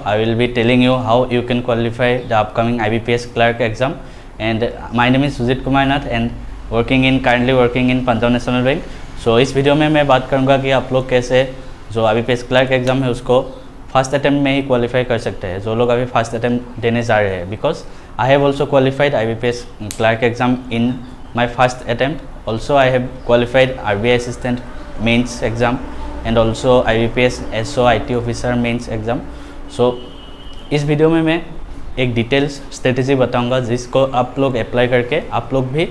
I will be telling you how you can qualify the upcoming IBPS clerk exam. And my name is Sujit Kumar Nath and currently working in Punjab National Bank. So इस video में मैं बात करूँगा कि आप लोग कैसे जो IBPS क्लर्क एग्जाम है उसको फर्स्ट अटैम्प्ट में ही क्वालिफाई कर सकते हैं, जो लोग अभी फर्स्ट अटैम्प्ट देने जा रहे हैं. Because I have also qualified IBPS clerk exam in my first attempt. Also I have qualified RBI assistant mains exam and also IBPS SO IT officer mains exam. So इस video में मैं एक details strategy बताऊंगा जिसको आप लोग apply करके आप लोग भी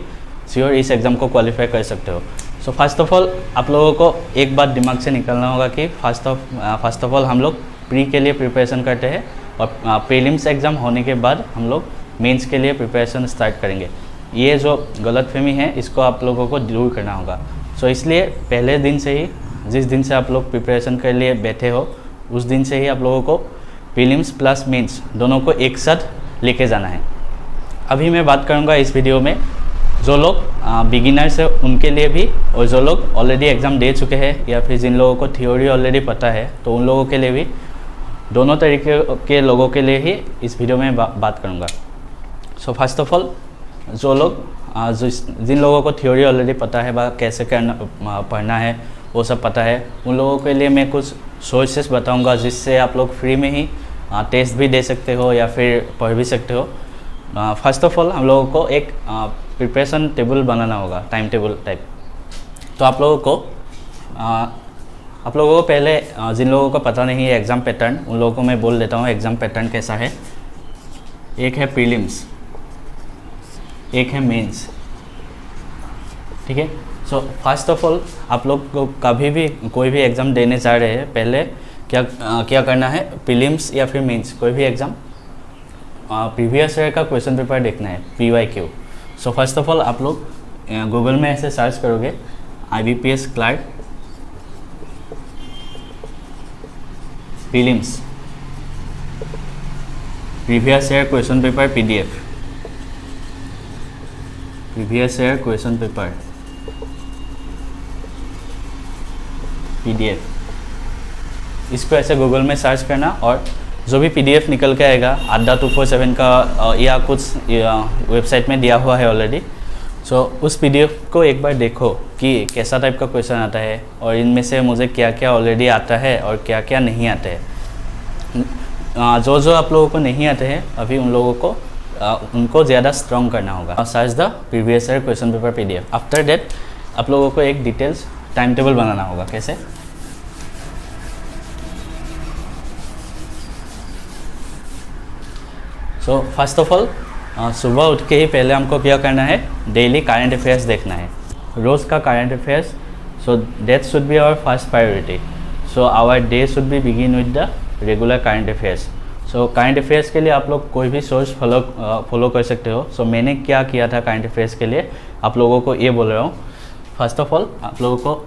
श्योर इस एग्ज़ाम को क्वालिफाई कर सकते हो. सो फर्स्ट ऑफ ऑल आप लोगों को एक बात दिमाग से निकलना होगा कि फर्स्ट ऑफ ऑल हम लोग प्री के लिए प्रिपरेशन करते हैं और प्रीलिम्स एग्ज़ाम होने के बाद हम लोग मेंस के लिए प्रिपरेशन स्टार्ट करेंगे. ये जो गलतफहमी है इसको आप लोगों को दूर करना होगा. सो इसलिए पहले दिन से ही, जिस दिन से आप लोग प्रिपरेशन के लिए बैठे हो उस दिन से ही आप लोगों को प्रीलिम्स प्लस मेंस दोनों को एक साथ लेके जाना है. अभी मैं बात करूंगा इस वीडियो में जो लोग बिगिनर्स है उनके लिए भी, और जो लोग ऑलरेडी एग्ज़ाम दे चुके हैं या फिर जिन लोगों को थ्योरी ऑलरेडी पता है तो उन लोगों के लिए भी, दोनों तरीके के लोगों के लिए ही इस वीडियो में बात करूँगा. सो फर्स्ट ऑफ ऑल जो लोग जिन लोगों को थ्योरी ऑलरेडी पता है कैसे करना पढ़ना है वो सब पता है, उन लोगों के लिए मैं कुछ सोर्सेस बताऊंगा जिससे आप लोग फ्री में ही टेस्ट भी दे सकते हो या फिर पढ़ भी सकते हो. फर्स्ट ऑफ ऑल हम लोगों को एक प्रिपरेशन टेबल बनाना होगा, टाइम टेबल टाइप. तो आप लोगों को पहले जिन लोगों को पता नहीं है एग्ज़ाम पैटर्न, उन लोगों को मैं बोल देता हूँ एग्ज़ाम पैटर्न कैसा है. एक है प्रीलिम्स, एक है मेंस, ठीक है. सो फर्स्ट ऑफ ऑल आप लोग को कभी भी कोई भी एग्ज़ाम देने जा रहे हैं पहले क्या करना है, प्रीलिम्स या फिर मेंस कोई भी एग्ज़ाम प्रीवियस ईयर का क्वेश्चन पेपर देखना है, PYQ. So first of all आप लोग गूगल में ऐसे सर्च करोगे IBPS clerk prelims previous year question paper PDF, previous year question paper PDF. इसको ऐसे गूगल में सर्च करना और जो भी PDF निकल के आएगा ADDA 247 का या कुछ वेबसाइट में दिया हुआ है ऑलरेडी. सो उस PDF को एक बार देखो कि कैसा टाइप का क्वेश्चन आता है और इनमें से मुझे क्या क्या ऑलरेडी आता है और क्या क्या नहीं आते हैं. जो आप लोगों को नहीं आते हैं अभी उन लोगों को उनको ज़्यादा स्ट्रॉन्ग करना होगा. Search the previous year question paper PDF. After that आप लोगों को एक डिटेल्स टाइम टेबल बनाना होगा. कैसे? सो फर्स्ट ऑफ ऑल सुबह उठ के ही पहले हमको क्या करना है, डेली करंट अफेयर्स देखना है, रोज़ का current affairs. So that should be our first priority. So our day should be begin with the regular current affairs. So current affairs के लिए आप लोग कोई भी सोर्स फॉलो कर सकते हो. सो मैंने क्या किया था करंट अफेयर्स के लिए आप लोगों को ये बोल रहा हूँ. फर्स्ट ऑफ ऑल आप लोगों को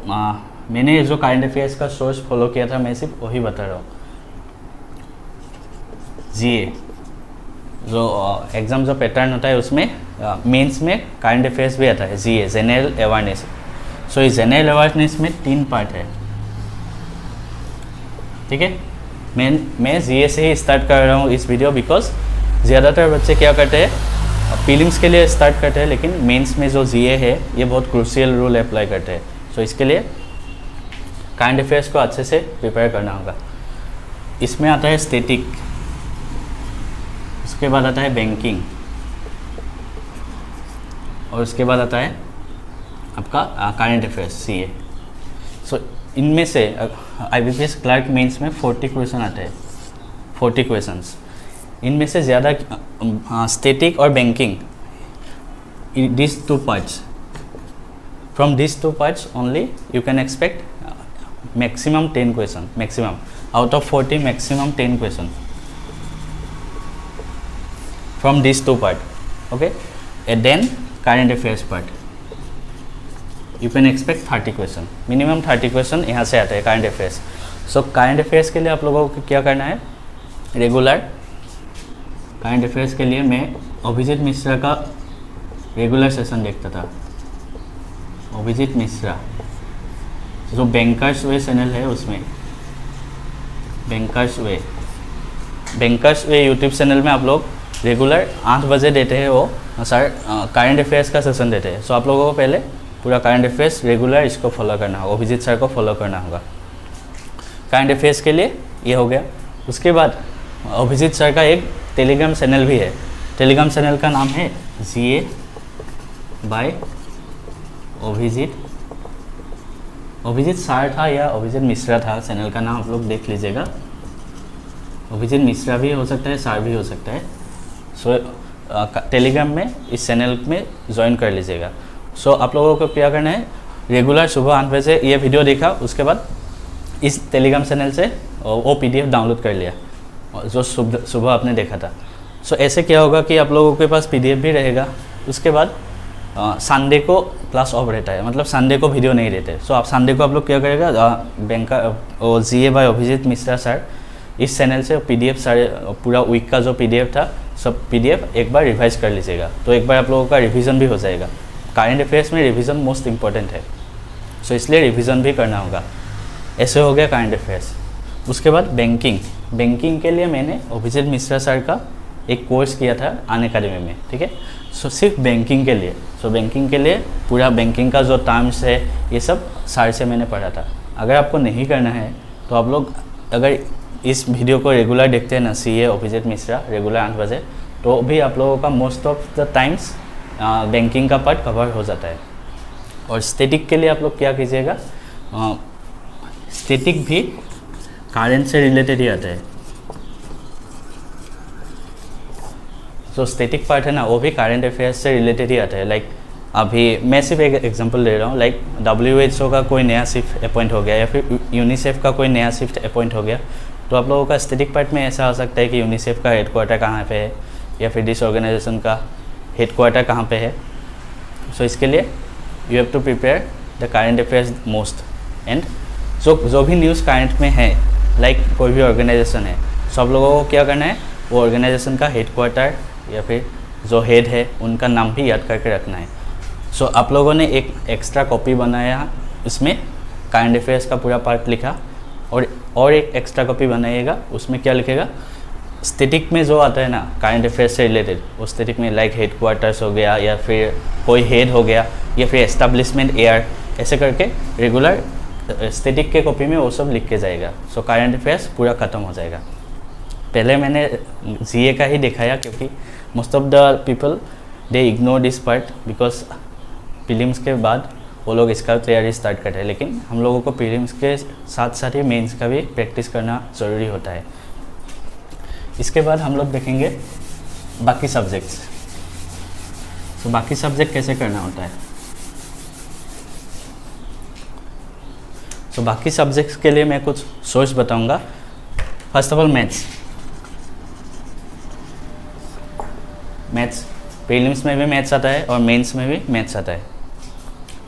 मैंने जो करंट अफेयर्स का सोर्स फॉलो किया था मैं सिर्फ वही बता रहा हूँ. GA जो एग्ज़ाम जो पैटर्न होता है उसमें मेंस में करंट अफेयर्स भी आता है, GA जनरल अवेयरनेस. सो इस जनरल अवेयरनेस में 3 पार्ट है, ठीक है. मैं GA से ही स्टार्ट कर रहा हूँ इस वीडियो बिकॉज ज़्यादातर बच्चे क्या करते हैं प्रीलिम्स के लिए स्टार्ट करते हैं लेकिन मेंस में जो GA है ये बहुत क्रूशियल रूल अप्लाई करते हैं. सो इसके लिए करंट अफेयर्स को अच्छे से प्रिपेयर करना होगा. इसमें आता है स्टैटिक, उसके बाद आता है बैंकिंग और उसके बाद आता है आपका करंट अफेयर्स CA. सो इनमें से IBPS क्लर्क मेंस में 40 क्वेश्चन आते हैं, 40 क्वेश्चंस. इनमें से ज़्यादा स्टैटिक और banking, these 2 parts. From these 2 parts only you can expect maximum 10 question, maximum out of 40 maximum 10 question from these 2 part. Okay, and then current affairs part you can expect 30 question, minimum 30 question यहाँ से आता है current affairs. So current affairs के लिए आप लोगों को क्या करना है, रेगुलर करंट अफेयर्स के लिए मैं अभिजीत मिश्रा का रेगुलर सेशन देखता था. अभिजीत मिश्रा जो बैंकर्स वे चैनल है उसमें बैंकर्स वे बैंकर्स वे यूट्यूब चैनल में आप लोग रेगुलर 8 बजे देते हैं वो सर करंट अफेयर्स का सेशन देते हैं। सो आप लोगों को पहले पूरा करंट अफेयर्स रेगुलर इसको फॉलो करना होगा, अभिजीत सर को फॉलो करना होगा। करंट अफेयर्स के लिए ये हो गया। उसके बाद अभिजीत सर का एक टेलीग्राम चैनल भी है। टेलीग्राम चैनल का नाम है GA by Abhijeet. Abhijeet sir था या अभिजीत मिश्रा था, चैनल का नाम आप लोग देख लीजिएगा। अभिजीत मिश्रा भी हो सकता है, सर भी हो सकता है। सो टेलीग्राम में इस चैनल में ज्वाइन कर लीजिएगा। सो आप लोगों को क्या करना है, रेगुलर सुबह 8 बजे ये वीडियो देखा, उसके बाद इस टेलीग्राम चैनल से वो PDF डाउनलोड कर लिया जो सुबह आपने देखा था। सो ऐसे क्या होगा कि आप लोगों के पास PDF भी रहेगा। उसके बाद संडे को क्लास ऑफ रहता है, मतलब संडे को वीडियो नहीं देते। सो आप संडे को आप लोग क्या करेगा, GA by Abhijeet Mishra sir इस चैनल से PDF सारे पूरा वीक का जो PDF था सब PDF एक बार रिवाइज कर लीजिएगा, तो एक बार आप लोगों का रिवीजन भी हो जाएगा। करंट अफेयर्स में रिवीजन मोस्ट इम्पॉर्टेंट है, सो इसलिए रिवीजन भी करना होगा। ऐसे हो गया करंट अफेयर्स। उसके बाद बैंकिंग के लिए मैंने अभिजीत मिश्रा सर का एक कोर्स किया था अनअकैडमी में, ठीक है। सो सिर्फ बैंकिंग के लिए, बैंकिंग के लिए पूरा बैंकिंग का जो टर्म्स है ये सब सर से मैंने पढ़ा था। अगर आपको नहीं करना है तो आप लोग अगर इस वीडियो को रेगुलर देखते हैं ना, CA अभिजीत मिश्रा रेगुलर 8 बजे, तो भी आप लोगों का most of the times banking का पार्ट कवर हो जाता है। और स्टैटिक के लिए आप लोग क्या कीजिएगा, स्टैटिक भी करंट से रिलेटेड ही आता है। जो स्टैटिक पार्ट है ना वो भी करंट अफेयर्स से रिलेटेड ही आता है। लाइक अभी मैं सिर्फ एक एग्जांपल दे रहा हूँ, लाइक WHO का कोई नया शिफ्ट अपॉइंट हो गया या फिर यूनिसेफ का कोई नया शिफ्ट अपॉइंट हो गया, तो आप लोगों का स्टैटिक पार्ट में ऐसा हो सकता है कि यूनिसेफ का हेडक्वार्टर कहाँ पे है या फिर दिस ऑर्गेनाइजेशन का हेडक्वार्टर कहाँ पे है। सो इसके लिए you have to prepare the current affairs most, and जो भी न्यूज़ करंट में है, लाइक कोई भी ऑर्गेनाइजेशन है, सो आप लोगों को क्या करना है, वो ऑर्गेनाइजेशन का हेडक्वार्टर या फिर जो हेड है उनका नाम भी याद करके रखना है। सो आप लोगों ने एक एक्स्ट्रा कॉपी बनाया, इसमें करंट अफेयर्स का पूरा पार्ट लिखा, और एक एक्स्ट्रा कॉपी बनाइएगा, उसमें क्या लिखेगा, स्टैटिक में जो आता है ना करंट अफेयर्स से रिलेटेड, वो स्टैटिक में लाइक हेडक्वार्टर्स हो गया या फिर कोई हेड हो गया या फिर एस्टेब्लिशमेंट एयर, ऐसे करके रेगुलर स्टैटिक के कॉपी में वो सब लिख के जाएगा। सो करंट अफेयर्स पूरा ख़त्म हो जाएगा। पहले मैंने GA का ही दिखाया क्योंकि most of the people they ignore this part because prelims के बाद वो लोग इसका तैयारी स्टार्ट करते हैं, लेकिन हम लोगों को प्रीलिम्स के साथ साथ ही मेंस का भी प्रैक्टिस करना ज़रूरी होता है। इसके बाद हम लोग देखेंगे बाकी सब्जेक्ट्स। तो बाकी सब्जेक्ट कैसे करना होता है। तो बाकी सब्जेक्ट्स के लिए मैं कुछ सोर्स बताऊंगा। First of all maths prelims में भी मैथ्स आता है और मेंस में भी मैथ्स आता है।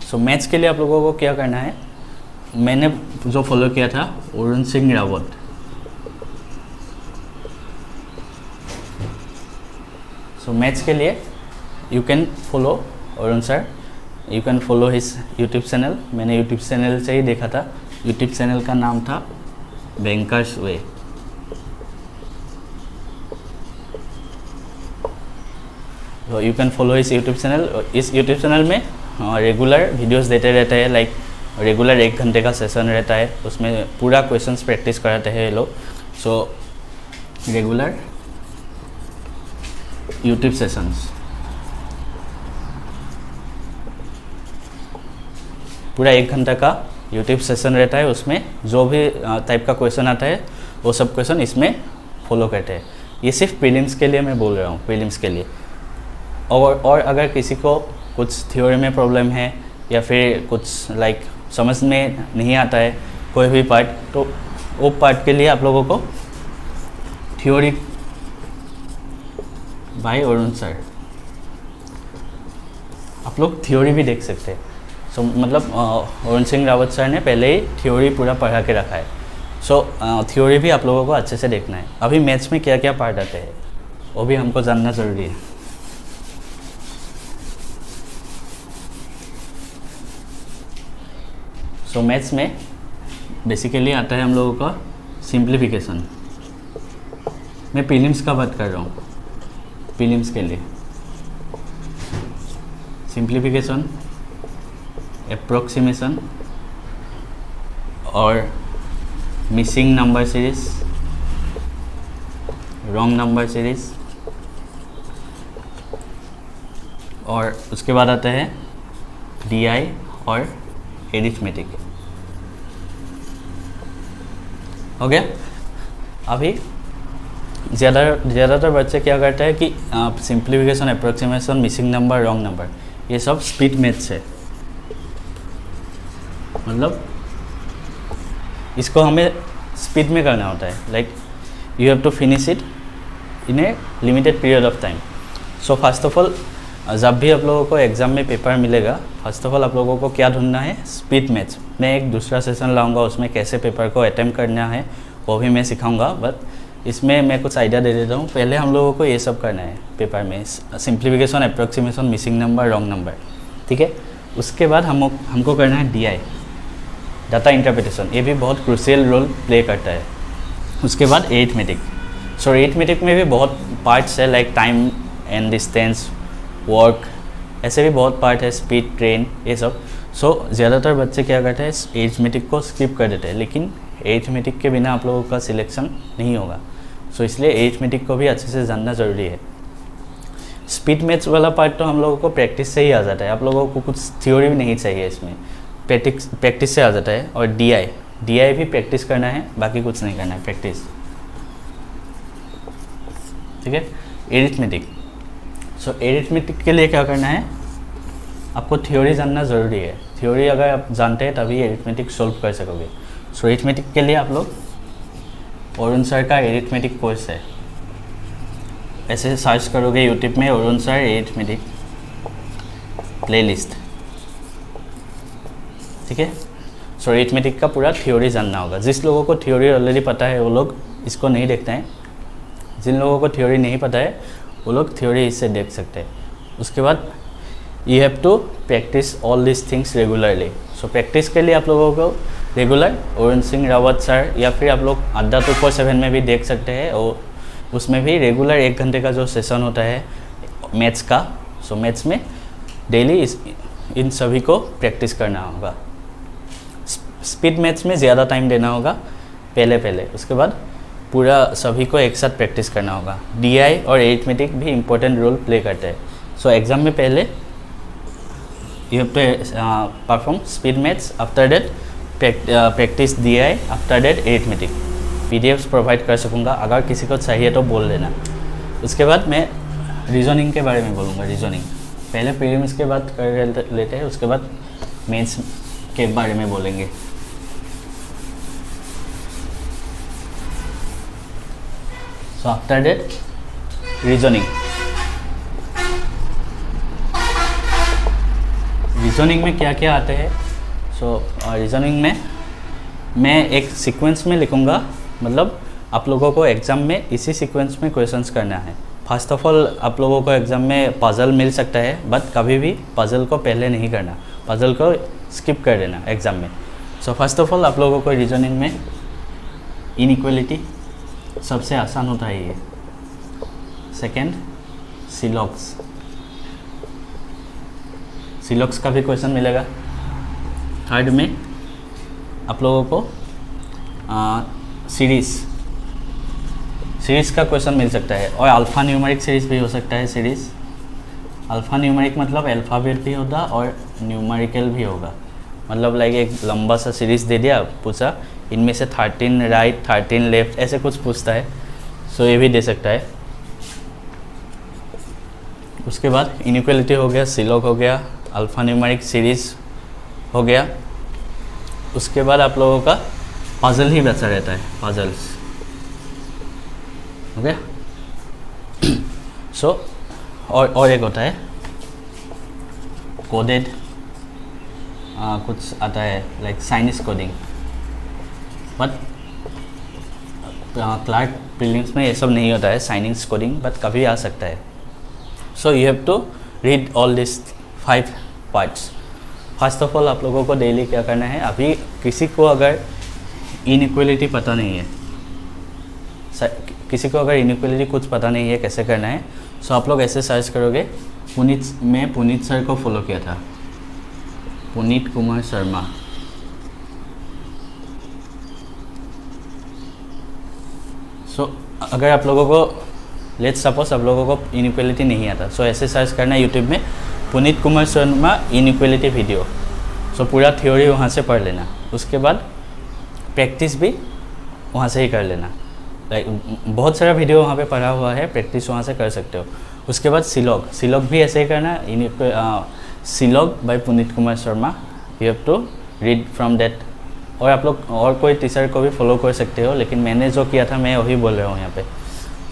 सो मैथ्स के लिए आप लोगों को क्या करना है, मैंने जो फॉलो किया था अरुण सिंह रावत। सो मैथ्स के लिए you can follow Arun sir, you can follow his YouTube channel. मैंने यूट्यूब चैनल से ही देखा था, यूट्यूब चैनल का नाम था बैंकर्स वे। तो you can follow his YouTube channel. इस यूट्यूब चैनल में रेगुलर वीडियोस देते रहते हैं, लाइक रेगुलर 1 घंटे का सेशन रहता है, उसमें पूरा क्वेश्चंस प्रैक्टिस कराते हैं ये लोग। सो रेगुलर यूट्यूब सेशंस, पूरा 1 घंटा का यूट्यूब सेशन रहता है, उसमें जो भी टाइप का क्वेश्चन आता है वो सब क्वेश्चन इसमें फॉलो करते हैं। ये सिर्फ प्रीलिम्स के लिए मैं बोल रहा हूँ, प्रीलिम्स के लिए। और अगर किसी को कुछ थ्योरी में प्रॉब्लम है या फिर कुछ लाइक समझ में नहीं आता है कोई भी पार्ट, तो वो पार्ट के लिए आप लोगों को थ्योरी बाय अरुण सर, आप लोग थ्योरी भी देख सकते हैं। सो मतलब अरुण सिंह रावत सर ने पहले ही थ्योरी पूरा पढ़ा के रखा है। सो थ्योरी भी आप लोगों को अच्छे से देखना है। अभी मैथ्स में क्या क्या पार्ट आते हैं वो भी हमको जानना ज़रूरी है। सो मैथ्स में बेसिकली आता है हम लोगों का सिंप्लीफिकेशन। मैं प्रीलिम्स का बात कर रहा हूँ, प्रीलिम्स के लिए सिंप्लीफिकेशन, अप्रोक्सीमेशन और missing number series, wrong number series, और उसके बाद आता है DI और एरिथमेटिक। हो गया। अभी ज़्यादातर बच्चे क्या करते हैं कि simplification, approximation, missing number, wrong number, ये सब स्पीड मैथ्स है। मतलब इसको हमें स्पीड में करना होता है, like you have to finish it in a limited period of time. So first of all, जब भी आप लोगों को एग्ज़ाम में पेपर मिलेगा, फर्स्ट ऑफ ऑल आप लोगों को क्या ढूंढना है, स्पीड मैथ्स। मैं एक दूसरा सेशन लाऊंगा, उसमें कैसे पेपर को अटेम्प्ट करना है वो भी मैं सिखाऊंगा, बट इसमें मैं कुछ आइडिया दे देता हूँ। पहले हम लोगों को ये सब करना है पेपर में, simplification, approximation, missing number, wrong number, ठीक है। उसके बाद हमको करना है DI, डाटा इंटरप्रिटेशन, ये भी बहुत क्रूशियल रोल प्ले करता है। उसके बाद एरिथमेटिक। सो एरिथमेटिक में भी बहुत पार्ट्स है, like time and distance, work, ऐसे भी बहुत पार्ट है, स्पीड, ट्रेन, ये सब। सो ज़्यादातर बच्चे क्या करते हैं, एरिथमेटिक को स्किप कर देते हैं, लेकिन एरिथमेटिक के बिना आप लोगों का सिलेक्शन नहीं होगा। सो इसलिए एरिथमेटिक को भी अच्छे से जानना ज़रूरी है। स्पीड मैथ्स वाला पार्ट तो हम लोगों को प्रैक्टिस से ही आ जाता है, आप लोगों को कुछ थ्योरी भी नहीं चाहिए इसमें, प्रैक्टिस से आ जाता है। और DI भी प्रैक्टिस करना है, बाकी कुछ नहीं करना है, प्रैक्टिस, ठीक है। एरिथमेटिक, सो एरिथमेटिक के लिए क्या करना है, आपको थ्योरी जानना ज़रूरी है। थ्योरी अगर आप जानते हैं तभी एरिथमेटिक सोल्व कर सकोगे। सो एरिथमेटिक के लिए आप लोग अरुण सर का एरिथमेटिक कोर्स है, ऐसे सर्च करोगे यूट्यूब में, अरुण सर एरिथमेटिक प्लेलिस्ट, ठीक है। सो एरिथमेटिक का पूरा थ्योरी जानना होगा। जिस लोगों को थ्योरी ऑलरेडी पता है वो लोग इसको नहीं देखते हैं, जिन लोगों को थ्योरी नहीं पता है वो लोग थ्योरी इससे देख सकते हैं। उसके बाद you have to practise all this things regularly. So practice के लिए आप लोगों को रेगुलर अरुण सिंह रावत सर, या फिर आप लोग अड्डा 247 में भी देख सकते हैं, और उसमें भी रेगुलर 1 घंटे का जो सेशन होता है मैथ्स का। सो मैथ्स में डेली इन सभी को प्रैक्टिस करना होगा। स्पीड मैथ्स में ज़्यादा टाइम देना होगा पहले, उसके बाद पूरा सभी को एक साथ प्रैक्टिस करना होगा। DI और एरिथमेटिक भी इम्पोर्टेंट रोल प्ले करते हैं। सो एग्ज़ाम में पहले you have to perform speed maths, after that practise DI, after that arithmetic. PDFs provide कर सकूँगा, अगर किसी को चाहिए तो बोल देना। उसके बाद मैं रीजनिंग के बारे में बोलूँगा। रीजनिंग पहले प्रीलिम्स के बाद कर लेते हैं, उसके बाद मेंस के बारे में बोलेंगे। So after that reasoning. Reasoning में क्या क्या आते हैं, सो रीजनिंग में मैं एक सीक्वेंस में लिखूँगा, मतलब आप लोगों को एग्ज़ाम में इसी सीक्वेंस में क्वेश्चंस करना है। फर्स्ट ऑफ ऑल आप लोगों को एग्ज़ाम में पजल मिल सकता है, बट कभी भी पजल को पहले नहीं करना, पजल को स्किप कर देना एग्ज़ाम में। सो फर्स्ट ऑफ ऑल आप लोगों को रीजनिंग में इनइक्वालिटी सबसे आसान होता है ये। सेकेंड सिलॉक्स का भी क्वेश्चन मिलेगा। थर्ड में आप लोगों को सीरीज़ का क्वेश्चन मिल सकता है, और अल्फ़ा न्यूमेरिक सीरीज़ भी हो सकता है। सीरीज़ अल्फ़ा न्यूमेरिक मतलब अल्फ़ाबेट भी होगा और न्यूमेरिकल भी होगा, मतलब लाइक एक लंबा सा सीरीज़ दे दिया, पूछा इनमें से 13 राइट 13 लेफ्ट, ऐसे कुछ पूछता है। सो ये भी दे सकता है। उसके बाद इनइक्वालिटी हो गया, सिलॉग हो गया, अल्फ़ा न्यूमेरिक सीरीज़ हो गया। उसके बाद आप लोगों का पजल ही बचा रहता है, पजल्स हो गया। सो और एक होता है कोडेड, कुछ आता है लाइक साइनिस कोडिंग, बट क्लार्क प्रीलिम्स में ये सब नहीं होता है साइनिस कोडिंग, बट कभी आ सकता है। So you have to read all this 5 parts. First of all आप लोगों को डेली क्या करना है, अभी किसी को अगर इनइक्वालिटी पता नहीं है, किसी को अगर इनइक्वालिटी कुछ पता नहीं है कैसे करना है, सो आप लोग ऐसे सर्च करोगे। मैं पुनीत सर को फॉलो किया था, पुनीत कुमार शर्मा। सो अगर आप लोगों को लेट्स सपोज आप लोगों को इनइक्वालिटी नहीं आता, सो ऐसे सर्च करना है यूट्यूब में पुनीत कुमार शर्मा इनइक्वालिटी वीडियो। सो पूरा थ्योरी वहाँ से पढ़ लेना, उसके बाद प्रैक्टिस भी वहाँ से ही कर लेना। लाइक बहुत सारा वीडियो वहाँ पे पढ़ा हुआ है, प्रैक्टिस वहाँ से कर सकते हो। उसके बाद सिलॉग भी ऐसे ही करना। Syllog by Puneet Kumar Sharma, you have to read from that. और आप लोग और कोई टीचर को भी फॉलो कर सकते हो, लेकिन मैंने जो किया था मैं वही बोल रहा हूँ यहाँ पे।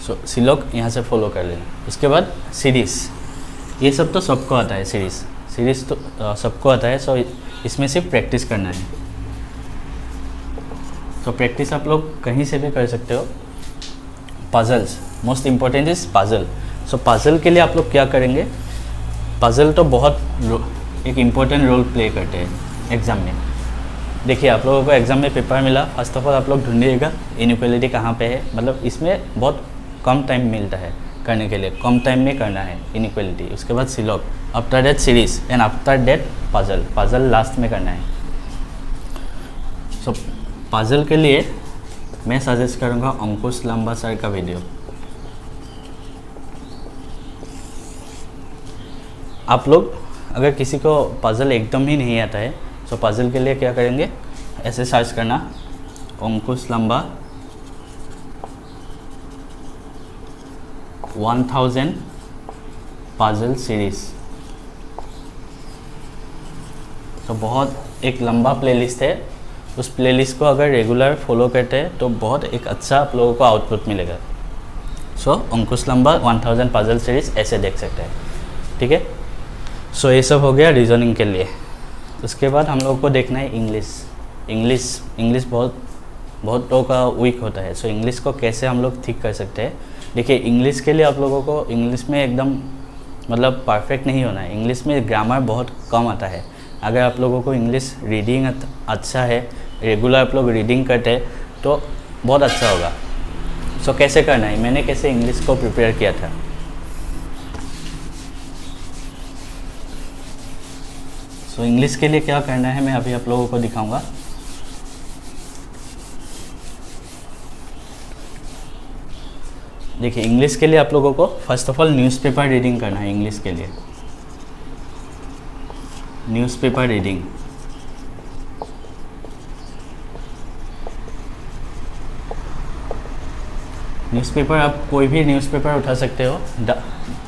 सो सिलॉग यहाँ से फॉलो कर लेना। उसके बाद सीरीज़, ये सब तो सबको आता है, सीरीज़ तो सबको आता है। सो इसमें सिर्फ प्रैक्टिस करना है। तो प्रैक्टिस आप लोग कहीं से भी कर सकते हो। Puzzles, most important is puzzle. So puzzle के लिए आप लोग क्या करेंगे, पजल तो बहुत एक इम्पोर्टेंट रोल प्ले करते हैं एग्ज़ाम में। देखिए आप लोगों को एग्ज़ाम में पेपर मिला, फर्स्ट ऑफ ऑल आप लोग ढूंढिएगा इनइक्वालिटी कहाँ पे है। मतलब इसमें बहुत कम टाइम मिलता है करने के लिए, कम टाइम में करना है इनइक्वालिटी। उसके बाद syllog, after that series and after that puzzle last में करना है। सो पजल के लिए मैं सजेस्ट करूँगा अंकुश लांबा सर का वीडियो। आप लोग अगर किसी को पजल एकदम ही नहीं आता है, सो पजल के लिए क्या करेंगे, ऐसे सर्च करना अंकुश लांबा 1000 पजल सीरीज़। तो बहुत एक लंबा प्लेलिस्ट है, उस प्लेलिस्ट को अगर रेगुलर फॉलो करते हैं तो बहुत एक अच्छा आप लोगों को आउटपुट मिलेगा। सो अंकुश लांबा 1000 पजल सीरीज़ ऐसे देख सकते हैं, ठीक है। सो ये सब हो गया रीजनिंग के लिए। उसके बाद हम लोगों को देखना है इंग्लिश बहुत लोगों का वीक होता है। सो इंग्लिश को कैसे हम लोग ठीक कर सकते हैं। देखिए इंग्लिश के लिए आप लोगों को इंग्लिश में एकदम मतलब परफेक्ट नहीं होना है। इंग्लिश में ग्रामर बहुत कम आता है। अगर आप लोगों को इंग्लिश रीडिंग अच्छा है, रेगुलर आप लोग रीडिंग करते हैं तो बहुत अच्छा होगा। सो कैसे करना है, मैंने कैसे इंग्लिश को प्रिपेयर किया था। सो इंग्लिश के लिए क्या करना है मैं अभी आप लोगों को दिखाऊंगा। देखिए इंग्लिश के लिए आप लोगों को first of all newspaper reading करना है। इंग्लिश के लिए न्यूज़पेपर रीडिंग, न्यूज़पेपर आप कोई भी न्यूज़पेपर उठा सकते हो।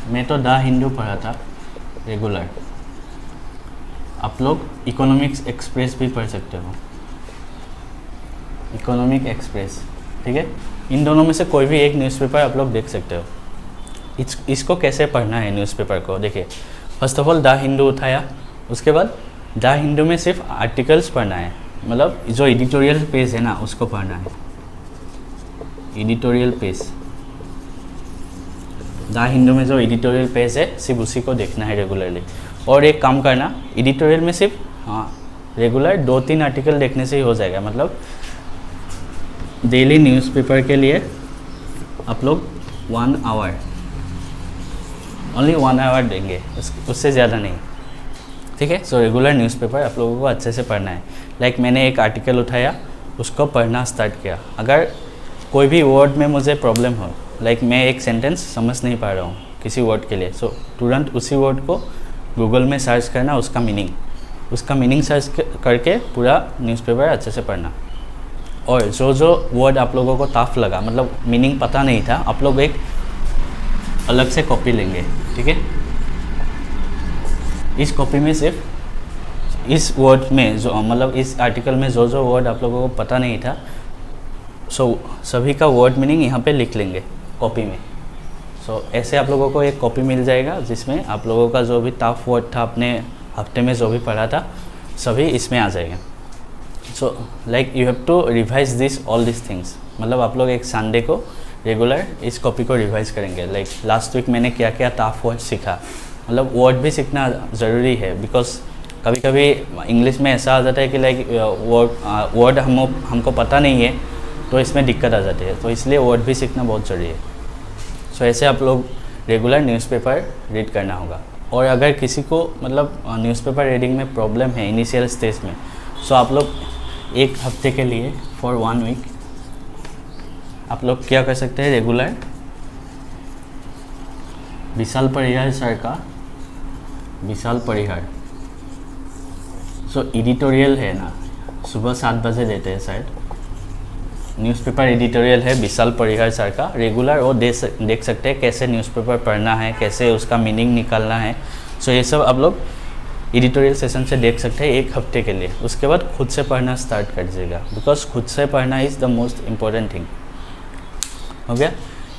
मैं तो द हिंदू पढ़ा था रेगुलर। आप लोग इकोनॉमिक्स एक्सप्रेस भी पढ़ सकते हो, इकोनॉमिक एक्सप्रेस, ठीक है। इन दोनों में से कोई भी एक न्यूज़पेपर आप लोग देख सकते हो। इसको कैसे पढ़ना है न्यूज़पेपर को, देखिए first of all the Hindu उठाया, उसके बाद द हिंदू में सिर्फ आर्टिकल्स पढ़ना है। मतलब जो एडिटोरियल पेज है ना उसको पढ़ना है, एडिटोरियल पेज। द हिंदू में जो एडिटोरियल पेज है सिर्फ उसी को देखना है रेगुलरली। और एक काम करना, एडिटोरियल में सिर्फ रेगुलर 2-3 आर्टिकल देखने से ही हो जाएगा। मतलब डेली न्यूज़पेपर के लिए आप लोग 1 आवर, ओनली 1 आवर देंगे, उससे ज़्यादा नहीं, ठीक है। सो रेगुलर न्यूज़पेपर आप लोगों को अच्छे से पढ़ना है। लाइक मैंने एक आर्टिकल उठाया, उसको पढ़ना स्टार्ट किया। अगर कोई भी वर्ड में मुझे प्रॉब्लम हो, लाइक मैं एक सेंटेंस समझ नहीं पा रहा हूँ किसी वर्ड के लिए, सो तुरंत उसी वर्ड को गूगल में सर्च करना, उसका मीनिंग सर्च करके पूरा न्यूज़पेपर अच्छे से पढ़ना। और जो वर्ड आप लोगों को टफ लगा, मतलब मीनिंग पता नहीं था, आप लोग एक अलग से कॉपी लेंगे, ठीक है। इस कॉपी में सिर्फ इस वर्ड में जो मतलब इस आर्टिकल में जो वर्ड आप लोगों को पता नहीं था, सो सभी का वर्ड मीनिंग यहाँ पे लिख लेंगे कॉपी में। सो ऐसे आप लोगों को एक कॉपी मिल जाएगा जिसमें आप लोगों का जो भी टफ वर्ड था अपने हफ्ते में जो भी पढ़ा था सभी इसमें आ जाएगा। So like you have to revise this all this things. मतलब आप लोग एक संडे को रेगुलर इस कॉपी को रिवाइज करेंगे। लाइक लास्ट वीक मैंने क्या क्या टफ वर्ड सीखा, मतलब वर्ड भी सीखना ज़रूरी है। बिकॉज कभी कभी इंग्लिश में ऐसा आ जाता है कि लाइक वर्ड हमको पता नहीं है, तो इसमें दिक्कत आ जाती है, तो इसलिए वर्ड भी सीखना बहुत ज़रूरी है। सो ऐसे आप लोग रेगुलर न्यूज़पेपर रीड करना होगा। और अगर किसी को मतलब न्यूज़पेपर रीडिंग में प्रॉब्लम है इनिशियल स्टेज में, सो आप लोग एक हफ्ते के लिए फॉर 1 वीक आप लोग क्या कर सकते हैं, रेगुलर विशाल परिहार सर का विशाल परिहार, सो एडिटोरियल है ना, सुबह 7 बजे देते हैं शायद, न्यूज़पेपर एडिटोरियल है विशाल परिहार सर का, रेगुलर वो देख सकते हैं कैसे न्यूज़पेपर पढ़ना है, कैसे उसका मीनिंग निकालना है। सो ये सब आप लोग एडिटोरियल सेशन से देख सकते हैं 1 हफ्ते के लिए। उसके बाद खुद से पढ़ना स्टार्ट कर दीजिएगा, बिकॉज खुद से पढ़ना is the most important thing. हो गया,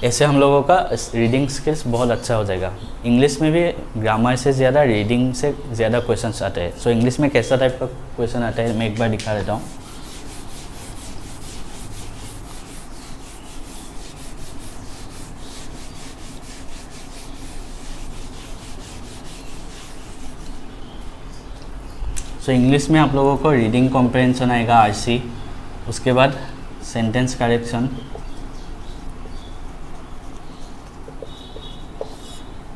ऐसे हम लोगों का रीडिंग स्किल्स बहुत अच्छा हो जाएगा। इंग्लिश में भी ग्रामर से ज़्यादा रीडिंग से ज़्यादा क्वेश्चंस आते हैं। सो इंग्लिश में कैसा टाइप का क्वेश्चन आता है मैं एक बार दिखा देता हूँ। सो इंग्लिश में आप लोगों को रीडिंग कॉम्प्रहेंशन आएगा आरसी, उसके बाद सेंटेंस करेक्शन,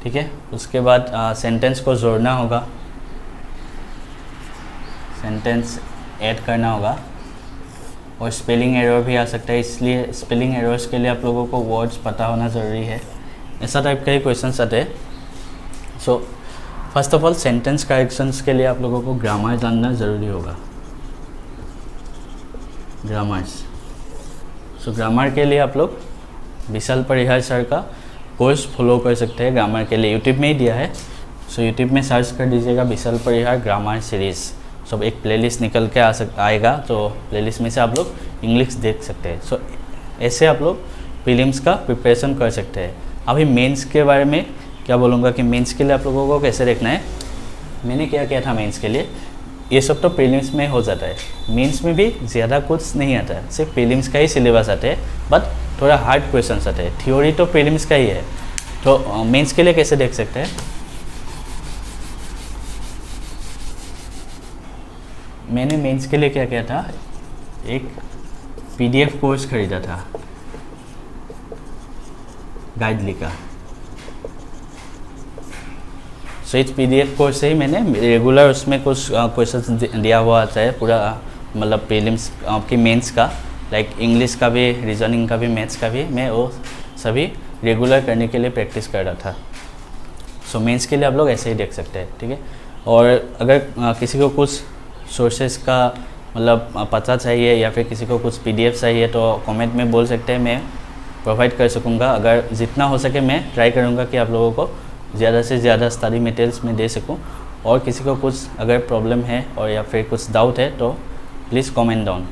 ठीक है, उसके बाद सेंटेंस को जोड़ना होगा, सेंटेंस ऐड करना होगा, और स्पेलिंग एरर भी आ सकता है, इसलिए स्पेलिंग एरर्स के लिए आप लोगों को वर्ड्स पता होना ज़रूरी है। ऐसा टाइप के ही क्वेश्चंस आते हैं। सो first of all sentence corrections के लिए आप लोगों को ग्रामर जानना ज़रूरी होगा, ग्रामर्स। सो ग्रामर के लिए आप लोग विशाल परिहार सर का कोर्स फॉलो कर सकते हैं ग्रामर के लिए, यूट्यूब में ही दिया है। सो यूट्यूब में सर्च कर दीजिएगा विशाल परिहार ग्रामर सीरीज़, सब एक प्लेलिस्ट निकल के आएगा, तो प्लेलिस्ट में से आप लोग इंग्लिश देख सकते हैं। सो ऐसे आप लोग प्रीलिम्स का प्रिपरेशन कर सकते हैं। अभी मेंस के बारे में क्या बोलूँगा कि मेंस के लिए आप लोगों को कैसे देखना है, मैंने क्या किया था मेंस के लिए, ये सब तो प्रीलिम्स में हो जाता है। मेंस में भी ज़्यादा कुछ नहीं आता है, सिर्फ प्रीलिम्स का ही सिलेबस आते हैं, बट थोड़ा हार्ड क्वेश्चंस आते हैं। थ्योरी तो प्रीलिम्स का ही है, तो मेंस के लिए कैसे देख सकते हैं, मैंने मेंस के लिए क्या किया था, एक पीडीएफ कोर्स खरीदा था गाइडली का। सो इस पीडीएफ कोर्स से ही मैंने रेगुलर उसमें कुछ क्वेश्चंस दिया हुआ आता है, पूरा मतलब प्रीलिम्स आपकी मेंस का, लाइक इंग्लिश का भी, रीजनिंग का भी, मैथ्स का भी, मैं वो सभी रेगुलर करने के लिए प्रैक्टिस कर रहा था। सो मेंस के लिए आप लोग ऐसे ही देख सकते हैं, ठीक है। और अगर किसी को कुछ सोर्सेज का मतलब पता चाहिए या फिर किसी को कुछ पीडीएफ चाहिए तो कमेंट में बोल सकते हैं, मैं प्रोवाइड कर सकूँगा। अगर जितना हो सके मैं ट्राई करूँगा कि आप लोगों को ज़्यादा से ज़्यादा स्टडी मटेरियल्स में दे सकूँ। और किसी को कुछ अगर प्रॉब्लम है और या फिर कुछ डाउट है तो प्लीज़ कमेंट डाउन।